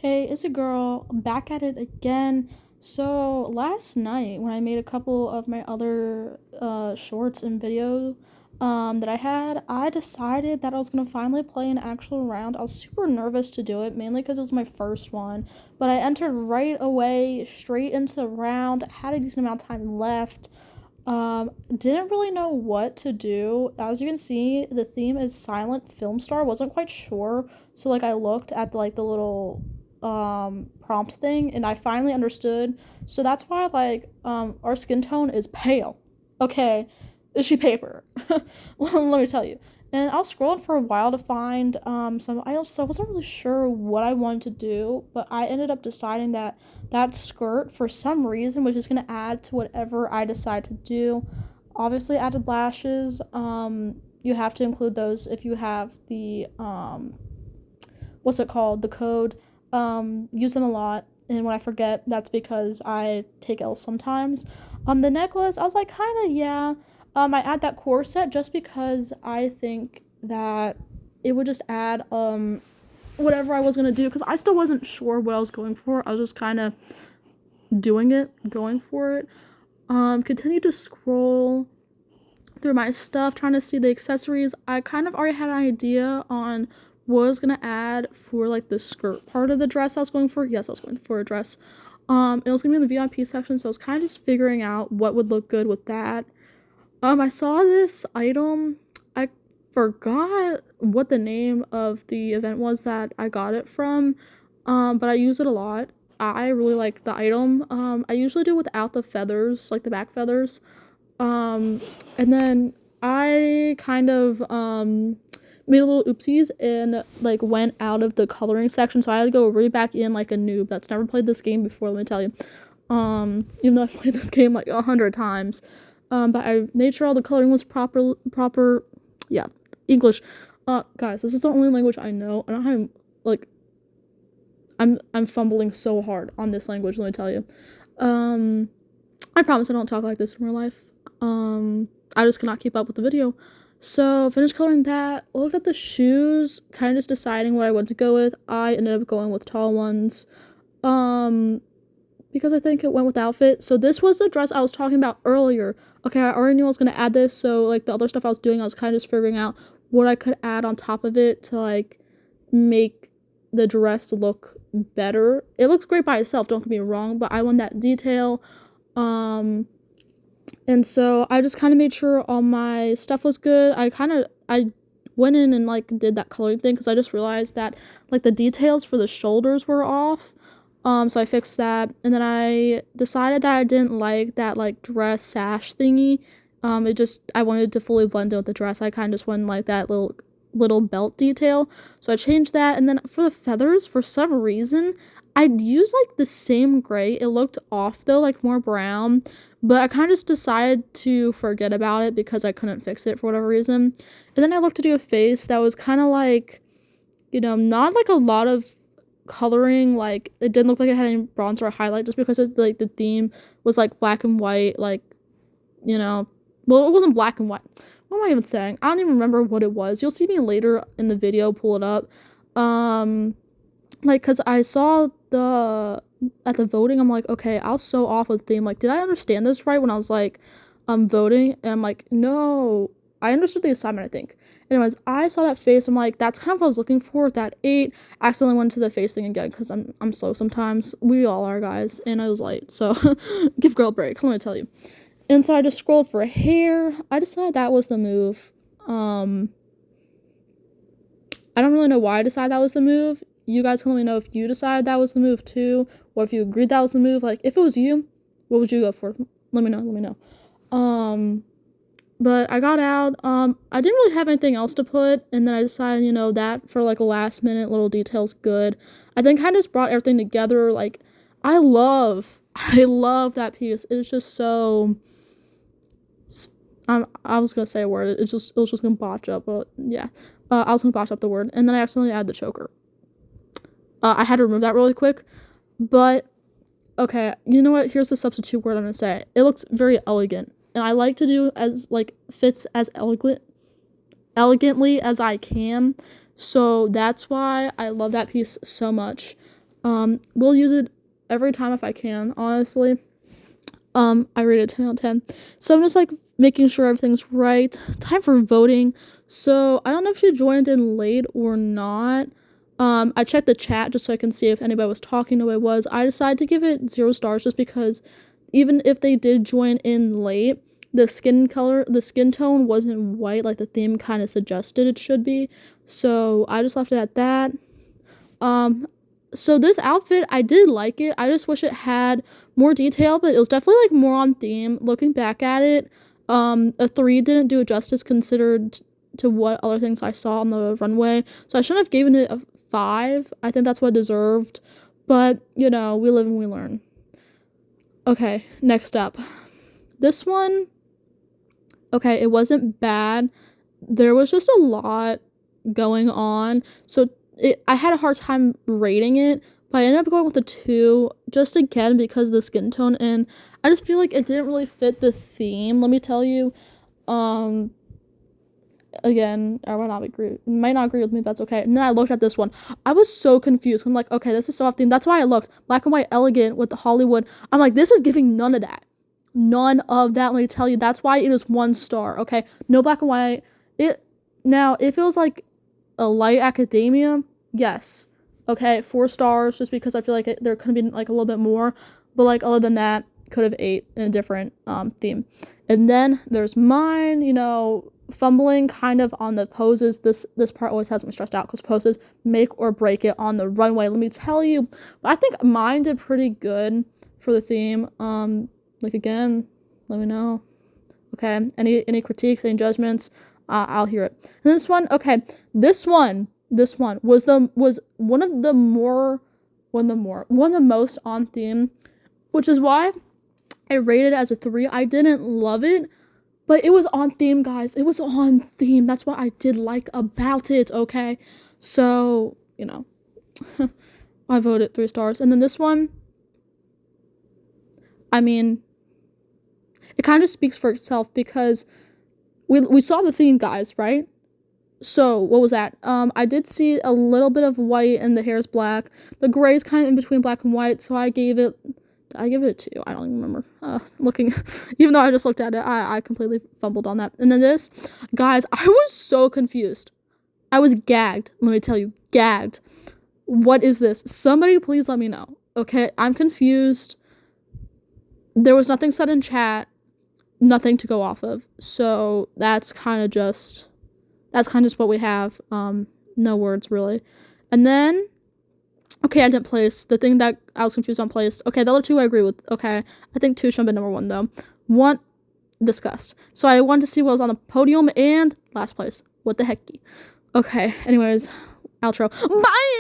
Hey, it's a girl. I'm back at it again. So last night when I made a couple of my other shorts and video that I had, I decided that I was gonna finally play an actual round. I was super nervous to do it, mainly because it was my first one. But I entered right away, straight into the round. Had a decent amount of time left. Didn't really know what to do. As you can see, the theme is Silent Film Star. Wasn't quite sure, so like I looked at the little prompt thing, and I finally understood. So that's why our skin tone is pale. Okay, is she paper? Let me tell you. And I was scrolling for a while to find some items. So I wasn't really sure what I wanted to do, but I ended up deciding that that skirt, for some reason, was just gonna add to whatever I decide to do. Obviously, added lashes. You have to include those if you have the what's it called? The code. Use them a lot, and when I forget, that's because I take L's sometimes. The necklace, I was like, kind of, yeah. I add that corset just because I think that it would just add whatever I was gonna do, because I still wasn't sure what I was going for. I was just kind of doing it, going for it. Continue to scroll through my stuff, trying to see the accessories. I kind of already had an idea on what I was gonna add for like the skirt part of the dress I was going for. Yes, I was going for a dress. It was gonna be in the VIP section, so I was kind of just figuring out what would look good with that. I saw this item. I forgot what the name of the event was that I got it from. But I use it a lot. I really like the item. I usually do without the feathers, like the back feathers. And then I kind of made a little oopsies and like went out of the coloring section, so I had to go right back in like a noob that's never played this game before, let me tell you. Even though I've played this game like 100 times. But I made sure all the coloring was proper, yeah, English. Guys, this is the only language I know, and I'm like, I'm fumbling so hard on this language, let me tell you. I promise I don't talk like this in real life. I just cannot keep up with the video. So, finished coloring that, looked at the shoes, kind of just deciding what I wanted to go with. I ended up going with tall ones. Because I think it went with the outfit. So this was the dress I was talking about earlier. Okay, I already knew I was gonna add this, so like the other stuff I was doing, I was kind of just figuring out what I could add on top of it to like make the dress look better. It looks great by itself, don't get me wrong, but I want that detail. And so I just kind of made sure all my stuff was good. I went in and like did that coloring thing because I just realized that like the details for the shoulders were off. So I fixed that, and then I decided that I didn't like that like dress sash thingy. I wanted to fully blend in with the dress. I kind of just wanted like that little belt detail. So I changed that, and then for the feathers, for some reason, I'd use like the same gray. It looked off though, like more brown, but I kind of just decided to forget about it because I couldn't fix it for whatever reason. And then I looked to do a face that was kind of like, not like a lot of coloring, like it didn't look like it had any bronzer or highlight, just because it, like the theme was like black and white, like, well, it wasn't black and white. What am I even saying? I don't even remember what it was. You'll see me later in the video pull it up. Like, because I saw at the voting, I'm like, okay, I was so off with theme. Like, did I understand this right when I was like voting? And I'm like, no, I understood the assignment, I think. Anyways, I saw that face. I'm like, that's kind of what I was looking for with that 8. I accidentally went to the face thing again because I'm slow sometimes. We all are, guys. And I was late, so give girl a break, let me tell you. And so I just scrolled for hair. I decided that was the move. I don't really know why I decided that was the move. You guys can let me know if you decided that was the move too, or if you agreed that was the move. Like, if it was you, what would you go for? Let me know. But I got out. I didn't really have anything else to put, and then I decided, that for like a last minute little detail's good. I then kind of just brought everything together. Like, I love that piece. It's just so. I was gonna say a word. It was just gonna botch up, but yeah. I was gonna botch up the word, and then I accidentally added the choker. I had to remove that really quick, but okay. You know what? Here's the substitute word I'm gonna say. It looks very elegant. And I like to do as like fits as elegantly as I can. So that's why I love that piece so much. Will use it every time if I can, honestly. I rate it 10 out of 10. So I'm just like making sure everything's right. Time for voting. So I don't know if you joined in late or not. I checked the chat just so I can see if anybody was talking the way it was. I decided to give it 0 stars just because even if they did join in late, the skin tone wasn't white like the theme kind of suggested it should be. So I just left it at that. So this outfit, I did like it. I just wish it had more detail, but it was definitely like more on theme. Looking back at it, a 3 didn't do it justice considered to what other things I saw on the runway. So I shouldn't have given it a 5. I think that's what it deserved. But, you know, we live and we learn. Okay, next up. This one, okay, it wasn't bad. There was just a lot going on. So I had a hard time rating it, but I ended up going with a 2 just again because of the skin tone, and I just feel like it didn't really fit the theme. Let me tell you, again, I might not agree with me, but that's okay. And then I looked at this one. I was so confused. I'm like, okay, this is so off theme. That's why I looked black and white elegant with the Hollywood. I'm like, this is giving none of that. None of that. Let me tell you, that's why it is 1 star. Okay, no black and white. It feels like a light academia, yes. Okay, 4 stars just because I feel like there could have been like a little bit more, but like other than that, could have 8 in a different theme. And then there's mine, you know, fumbling kind of on the poses. This part always has me stressed out because poses make or break it on the runway. Let me tell you, but I think mine did pretty good for the theme. Like again, let me know. Okay, any critiques, any judgments? I'll hear it. And this one, okay, this one was one of the most on theme, which is why I rated it as a 3. I didn't love it, but it was on theme, guys. It was on theme. That's what I did like about it, okay? So, you know, I voted 3 stars. And then this one, I mean, it kind of speaks for itself because we saw the theme, guys, right? So, what was that? I did see a little bit of white and the hair is black. The gray is kind of in between black and white, so I gave it a 2. I don't even remember. Looking, even though I just looked at it, I completely fumbled on that. And then this, guys, I was so confused. I was gagged. Let me tell you, gagged. What is this? Somebody please let me know. Okay, I'm confused. There was nothing said in chat. Nothing to go off of. So that's kind of just what we have. No words really. And then, okay, I didn't place the thing that I was confused on placed. Okay, the other 2 I agree with. Okay, I think 2 should have been number 1 though. 1 discussed. So I wanted to see what was on the podium and last place. What the hecky? Okay. Anyways, outro. Bye.